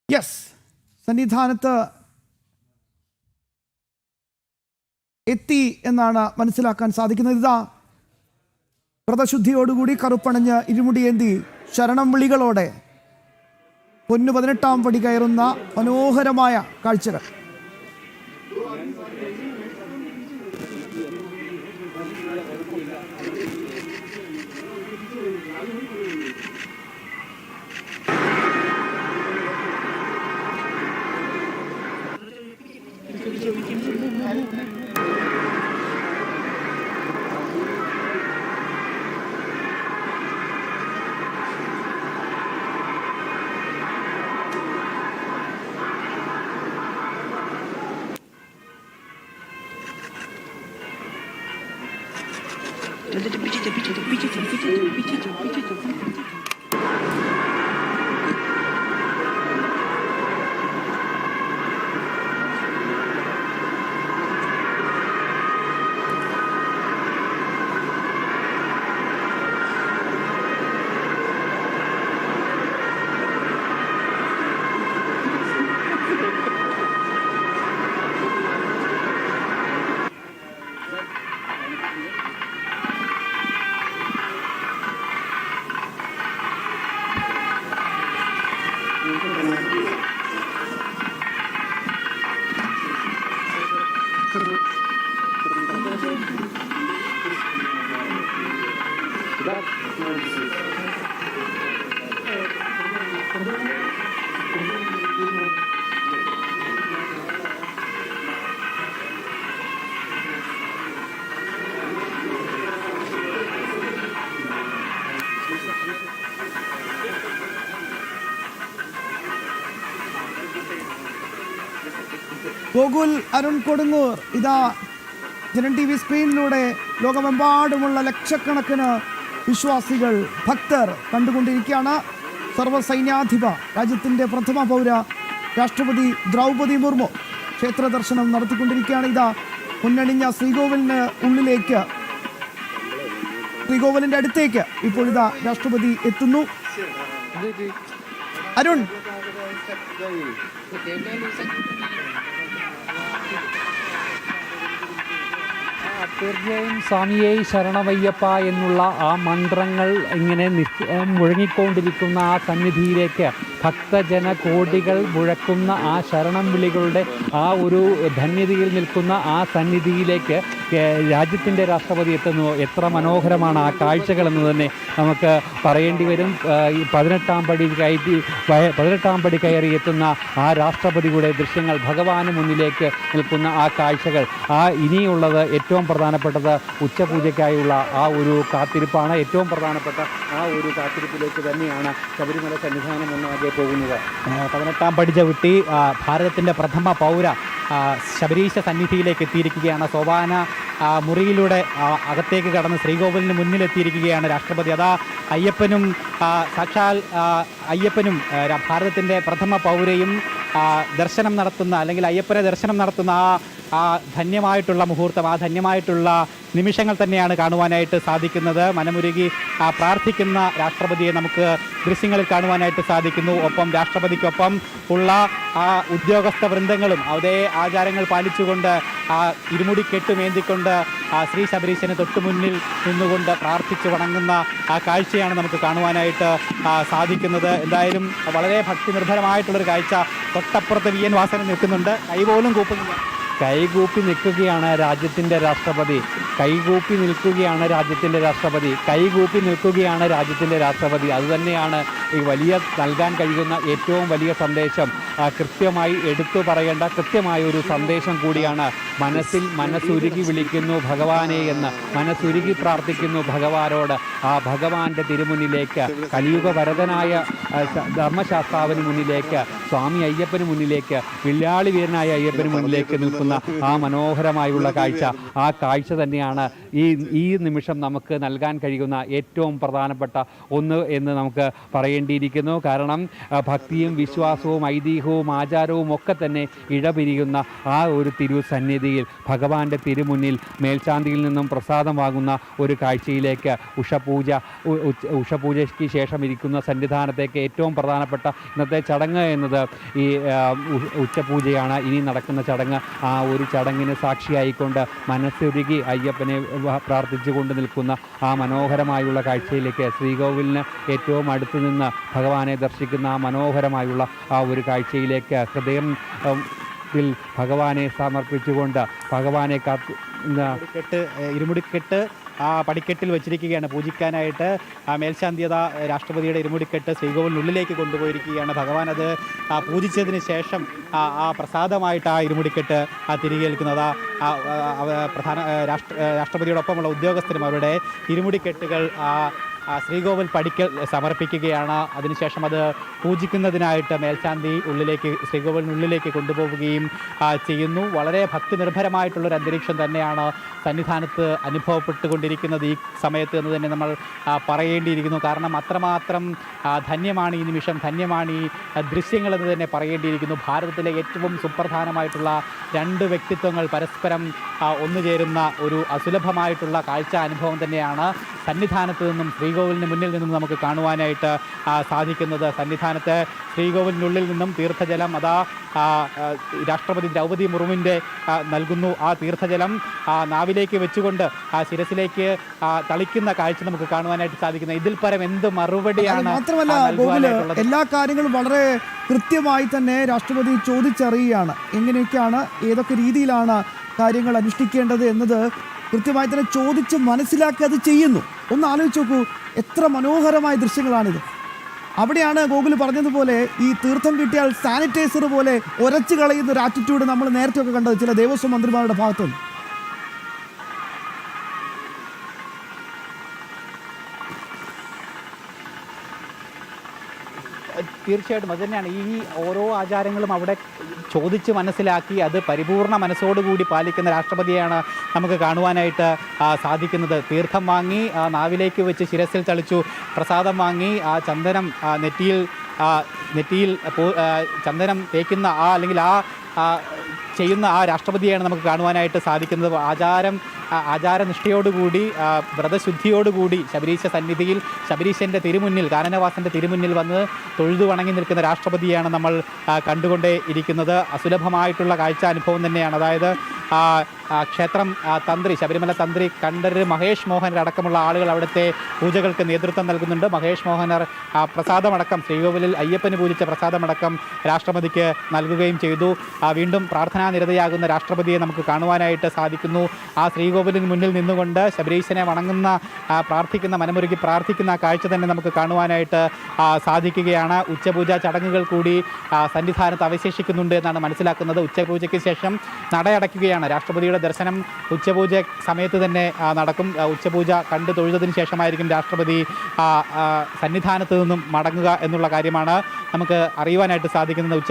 Yes, സന്നിധാനത്ത് എത്തി എന്നാണ് മനസ്സിലാക്കാൻ സാധിക്കുന്നത്. ഇതാ വ്രതശുദ്ധിയോടുകൂടി കറുപ്പണഞ്ഞ് ഇരുമുടിയേന്തി ശരണം വിളികളോടെ പൊന്നു 18-ാം പടി കയറുന്ന മനോഹരമായ കാഴ്ചകൾ. ഗോകുൽ അരുൺ കൊടുങ്ങൂർ ഇതാ ജനം TV സ്ക്രീനിലൂടെ ലോകമെമ്പാടുമുള്ള ലക്ഷക്കണക്കിന് വിശ്വാസികൾ, ഭക്തർ കണ്ടുകൊണ്ടിരിക്കുകയാണ്. സർവ്വസൈന്യാധിപ രാജ്യത്തിൻ്റെ പ്രഥമ പൗര രാഷ്ട്രപതി ദ്രൗപദി മുർമു ക്ഷേത്ര ദർശനം നടത്തിക്കൊണ്ടിരിക്കുകയാണ്. ഇതാ മുന്നണിഞ്ഞ ശ്രീകോവിലിൻ്റെ അടുത്തേക്ക് ഇപ്പോൾ ഇതാ രാഷ്ട്രപതി എത്തുന്നു. അരുൺ, തീർച്ചയായും സ്വാമിയെ ശരണമയ്യപ്പ എന്നുള്ള ആ മന്ത്രങ്ങൾ ഇങ്ങനെ മുഴങ്ങിക്കൊണ്ടിരിക്കുന്ന ആ സന്നിധിയിലേക്ക് ഭക്തജന കോടികൾ മുഴക്കുന്ന ആ ശരണം വിളികളുടെ ആ ഒരു ധന്യതയിൽ നിൽക്കുന്ന ആ സന്നിധിയിലേക്ക് രാജ്യത്തിൻ്റെ രാഷ്ട്രപതി എത്തുന്നു. എത്ര മനോഹരമാണ് ആ കാഴ്ചകൾ എന്ന് തന്നെ നമുക്ക് പറയേണ്ടി വരും. 18-ാം പടി കയറി എത്തുന്ന ആ രാഷ്ട്രപതിയുടെ ദൃശ്യങ്ങൾ, ഭഗവാന് മുന്നിലേക്ക് നിൽക്കുന്ന ആ കാഴ്ചകൾ, ഇനിയുള്ളത് ഏറ്റവും പ്രധാനപ്പെട്ടത് ഉച്ചപൂജയ്ക്കായുള്ള ആ ഒരു കാത്തിരിപ്പാണ്. ഏറ്റവും പ്രധാനപ്പെട്ട ആ ഒരു കാത്തിരിപ്പിലേക്ക് തന്നെയാണ് ശബരിമല സന്നിധാനം ഒന്നാകെ പോകുന്നത്. 18-ാം പടി ചവിട്ടി ഭാരതത്തിൻ്റെ പ്രഥമ പൗര ശബരീശ സന്നിധിയിലേക്ക് എത്തിയിരിക്കുകയാണ്. സോപാന മുറിയിലൂടെ അകത്തേക്ക് കടന്ന് ശ്രീകോവിലിന് മുന്നിലെത്തിയിരിക്കുകയാണ് രാഷ്ട്രപതി. അതാ അയ്യപ്പനും സാക്ഷാൽ അയ്യപ്പനും ഭാരതത്തിൻ്റെ പ്രഥമ പൗരയും ദർശനം നടത്തുന്ന, അല്ലെങ്കിൽ അയ്യപ്പനെ ദർശനം നടത്തുന്ന ആ ധന്യമായിട്ടുള്ള മുഹൂർത്തം, ആ ധന്യമായിട്ടുള്ള നിമിഷങ്ങൾ തന്നെയാണ് കാണുവാനായിട്ട് സാധിക്കുന്നത്. മനമുരുകി പ്രാർത്ഥിക്കുന്ന രാഷ്ട്രപതിയെ നമുക്ക് ദൃശ്യങ്ങളിൽ കാണുവാനായിട്ട് സാധിക്കുന്നു. ഒപ്പം രാഷ്ട്രപതിക്കൊപ്പം ഉള്ള ആ ഉദ്യോഗസ്ഥ വൃന്ദങ്ങളും അതേ ആചാരങ്ങൾ പാലിച്ചുകൊണ്ട് ആ ഇരുമുടി കെട്ടുമേന്തിക്കൊണ്ട് ശ്രീ ശബരീശന് തൊട്ടു മുന്നിൽ നിന്നുകൊണ്ട് പ്രാർത്ഥിച്ചു വണങ്ങുന്ന ആ കാഴ്ചയാണ് നമുക്ക് കാണുവാനായിട്ട് സാധിക്കുന്നത്. എന്തായാലും വളരെ ഭക്തി നിർഭരമായിട്ടുള്ളൊരു കാഴ്ച. തൊട്ടപ്പുറത്ത് VN വാസനൻ നിൽക്കുന്നുണ്ട്, കൈപോലും കൂപ്പുന്നില്ല. കൈകൂപ്പി നിൽക്കുകയാണ് രാജ്യത്തിൻ്റെ രാഷ്ട്രപതി. കൈകൂപ്പി നിൽക്കുകയാണ് രാജ്യത്തിൻ്റെ രാഷ്ട്രപതി. കൈകൂപ്പി നിൽക്കുകയാണ് രാജ്യത്തിൻ്റെ രാഷ്ട്രപതി. അതുതന്നെയാണ് ഈ വലിയ നൽകാൻ കഴിയുന്ന ഏറ്റവും വലിയ സന്ദേശം. കൃത്യമായി എടുത്തു പറയേണ്ട കൃത്യമായ ഒരു സന്ദേശം കൂടിയാണ്. മനസ്സുരുകി വിളിക്കുന്നു ഭഗവാനെ എന്ന്, മനസ്സുരുകി പ്രാർത്ഥിക്കുന്നു ഭഗവാനോട്. ആ ഭഗവാന്റെ തിരുമുന്നിലേക്ക്, കലിയുഗ വരദനായ ധർമ്മശാസ്താവിന് മുന്നിലേക്ക്, സ്വാമി അയ്യപ്പന് മുന്നിലേക്ക്, വില്ലാളി വീരനായ അയ്യപ്പന് മുന്നിലേക്ക് നിൽക്കുന്ന ആ മനോഹരമായുള്ള കാഴ്ച. ആ കാഴ്ച തന്നെയാണ് ഈ നിമിഷം നമുക്ക് നൽകാൻ കഴിയുന്ന ഏറ്റവും പ്രധാനപ്പെട്ട ഒന്ന് എന്ന് നമുക്ക് പറയേണ്ടിയിരിക്കുന്നു. കാരണം ഭക്തിയും വിശ്വാസവും ഐതിഹ്യവും ആചാരവും ഒക്കെ തന്നെ ഇഴപിരിയുന്ന ആ ഒരു തിരുസന്നിധിയിൽ ഭഗവാന്റെ തിരുമുന്നിൽ മേൽശാന്തിയിൽ നിന്നും പ്രസാദം വാങ്ങുന്ന ഒരു കാഴ്ചയിലേക്ക് ഉഷപൂജയ്ക്ക് ശേഷം ഇരിക്കുന്ന സന്നിധാനത്തേക്ക് ഏറ്റവും പ്രധാനപ്പെട്ട ഇന്നത്തെ ചടങ്ങ് എന്നത് ഈ ഉച്ചപൂജയാണ്. ഇനി നടക്കുന്ന ചടങ്ങ് ആ ഒരു ചടങ്ങിന് സാക്ഷിയായിക്കൊണ്ട് മനസ്സുരുകി അയ്യപ്പനെ പ്രാർത്ഥിച്ചുകൊണ്ട് നിൽക്കുന്ന ആ മനോഹരമായുള്ള കാഴ്ചയിലേക്ക് ശ്രീകോവിലിന് ഏറ്റവും അടുത്ത് നിന്ന് ഭഗവാനെ ദർശിക്കുന്ന ആ മനോഹരമായുള്ള ആ ഒരു കാഴ്ചയിലേക്ക് ഹൃദയം ഭഗവാനെ സമർപ്പിച്ചുകൊണ്ട് ഭഗവാനെ ഇരുമുടിക്കെട്ട് ആ പടിക്കെട്ടിൽ വെച്ചിരിക്കുകയാണ് പൂജിക്കാനായിട്ട്. മേൽശാന്തിയത രാഷ്ട്രപതിയുടെ ഇരുമുടിക്കെട്ട് ശ്രീകോവിലിനുള്ളിലേക്ക് കൊണ്ടുപോയിരിക്കുകയാണ്. ഭഗവാൻ അത് പൂജിച്ചതിന് ശേഷം ആ പ്രസാദമായിട്ട് ആ ഇരുമുടിക്കെട്ട് തിരികെ ഏൽക്കുന്നത് രാഷ്ട്രപതിയോടൊപ്പമുള്ള ഉദ്യോഗസ്ഥരും അവരുടെ ഇരുമുടിക്കെട്ടുകൾ ശ്രീകോവിൽ പടിക്കൽ സമർപ്പിക്കുകയാണ്. അതിനുശേഷം അത് പൂജിക്കുന്നതിനായിട്ട് മേൽശാന്തി ശ്രീകോവിലിനുള്ളിലേക്ക് കൊണ്ടുപോവുകയും ചെയ്യുന്നു. വളരെ ഭക്തി നിർഭരമായിട്ടുള്ളൊരു അന്തരീക്ഷം തന്നെയാണ് സന്നിധാനത്ത് അനുഭവപ്പെട്ടുകൊണ്ടിരിക്കുന്നത് ഈ സമയത്ത് എന്ന് തന്നെ നമ്മൾ പറയേണ്ടിയിരിക്കുന്നു. കാരണം അത്രമാത്രം ധന്യമാണ് ഈ നിമിഷം, ധന്യമാണ് ഈ ദൃശ്യങ്ങളെന്ന് തന്നെ പറയേണ്ടിയിരിക്കുന്നു. ഭാരതത്തിലെ ഏറ്റവും സുപ്രധാനമായിട്ടുള്ള രണ്ട് വ്യക്തിത്വങ്ങൾ പരസ്പരം ഒന്നുചേരുന്ന ഒരു അസുലഭമായിട്ടുള്ള കാഴ്ച അനുഭവം തന്നെയാണ് സന്നിധാനത്ത് നിന്നും ശ്രീകോവിലിന് മുന്നിൽ നിന്നും നമുക്ക് കാണുവാനായിട്ട് സാധിക്കുന്നത്. സന്നിധാനത്ത് ശ്രീകോവിലിനുള്ളിൽ നിന്നും തീർത്ഥജലം രാഷ്ട്രപതി ദ്രൗപദി മുർമുവിൻ്റെ നൽകുന്നു. ആ തീർത്ഥജലം നാവിലേക്ക് വെച്ചുകൊണ്ട് ശിരസിലേക്ക് തളിക്കുന്ന കാഴ്ച നമുക്ക് കാണുവാനായിട്ട് സാധിക്കുന്നത്. ഇതിൽ പരം എന്ത് മറുപടിയാണ്? മാത്രമല്ല ഗോകുല്, എല്ലാ കാര്യങ്ങളും വളരെ കൃത്യമായി തന്നെ രാഷ്ട്രപതി ചോദിച്ചറിയുകയാണ്. എങ്ങനെയൊക്കെയാണ്, ഏതൊക്കെ രീതിയിലാണ് കാര്യങ്ങൾ അനുഷ്ഠിക്കേണ്ടത് എന്നത് കൃത്യമായി തന്നെ ചോദിച്ച് മനസ്സിലാക്കി അത് ചെയ്യുന്നു. ഒന്ന് ആലോചിച്ച് നോക്കൂ, എത്ര മനോഹരമായ ദൃശ്യങ്ങളാണിത്. അവിടെയാണ് ഗോകുൽ പറഞ്ഞതുപോലെ ഈ തീർത്ഥം കിട്ടിയാൽ സാനിറ്റൈസർ പോലെ ഉരച്ചു കളയുന്ന ഒരു ആറ്റിറ്റ്യൂഡ് നമ്മൾ നേരത്തെ ഒക്കെ കണ്ടത് ചില ദേവസ്വം മന്ത്രിമാരുടെ ഭാഗത്തുനിന്ന്. തീർച്ചയായിട്ടും അത് തന്നെയാണ്. ഈ ഓരോ ആചാരങ്ങളും അവിടെ ചോദിച്ച് മനസ്സിലാക്കി അത് പരിപൂർണ മനസ്സോടുകൂടി പാലിക്കുന്ന രാഷ്ട്രപതിയാണ് നമുക്ക് കാണുവാനായിട്ട് സാധിക്കുന്നത്. തീർത്ഥം വാങ്ങി നാവിലേക്ക് വെച്ച് ശിരസിൽ തളിച്ചു, പ്രസാദം വാങ്ങി ചന്ദനം നെറ്റിയിൽ ചന്ദനം തേക്കുന്ന അല്ലെങ്കിൽ ചെയ്യുന്ന ആ രാഷ്ട്രപതിയാണ് നമുക്ക് കാണുവാനായിട്ട് സാധിക്കുന്നത്. ആചാരനിഷ്ഠയോടുകൂടി വ്രതശുദ്ധിയോടുകൂടി ശബരീശ സന്നിധിയിൽ ശബരീശൻ്റെ തിരുമുന്നിൽ, കാനനവാസൻ്റെ തിരുമുന്നിൽ വന്ന് തൊഴുതു വണങ്ങി നിൽക്കുന്ന രാഷ്ട്രപതിയാണ് നമ്മൾ കണ്ടുകൊണ്ടേ ഇരിക്കുന്നത്. അസുലഭമായിട്ടുള്ള കാഴ്ച അനുഭവം തന്നെയാണ്. അതായത് ക്ഷേത്രം തന്ത്രി, ശബരിമല തന്ത്രി കണ്ഠരര് മഹേഷ് മോഹനർ അടക്കമുള്ള ആളുകൾ അവിടുത്തെ പൂജകൾക്ക് നേതൃത്വം നൽകുന്നുണ്ട്. മഹേഷ് മോഹനർ പ്രസാദമടക്കം ശ്രീകോവിലിൽ അയ്യപ്പന് പൂജിച്ച പ്രസാദമടക്കം രാഷ്ട്രപതിക്ക് നൽകുകയും ചെയ്തു. വീണ്ടും പ്രാർത്ഥനാനിരതയാകുന്ന രാഷ്ട്രപതിയെ നമുക്ക് കാണുവാനായിട്ട് സാധിക്കുന്നു. ആ ശ്രീകോവിലിന് മുന്നിൽ നിന്നുകൊണ്ട് ശബരീശനെ വണങ്ങുന്ന, മനമുരുകി പ്രാർത്ഥിക്കുന്ന കാഴ്ച തന്നെ നമുക്ക് കാണുവാനായിട്ട് സാധിക്കുകയാണ്. ഉച്ചപൂജ ചടങ്ങുകൾ കൂടി സന്നിധാനത്ത് അവശേഷിക്കുന്നുണ്ട് എന്നാണ് മനസ്സിലാക്കുന്നത്. ഉച്ചപൂജയ്ക്ക് ശേഷം നടയടയ്ക്കുകയാണ്. രാഷ്ട്രപതിയുടെ ദർശനം ഉച്ചപൂജ സമയത്ത് തന്നെ നടക്കും. ഉച്ചപൂജ കണ്ടു തൊഴുതതിന് ശേഷമായിരിക്കും രാഷ്ട്രപതി സന്നിധാനത്ത് നിന്നും മടങ്ങുക എന്നുള്ള കാര്യമാണ് നമുക്ക് അറിയുവാനായിട്ട് സാധിക്കുന്നത്.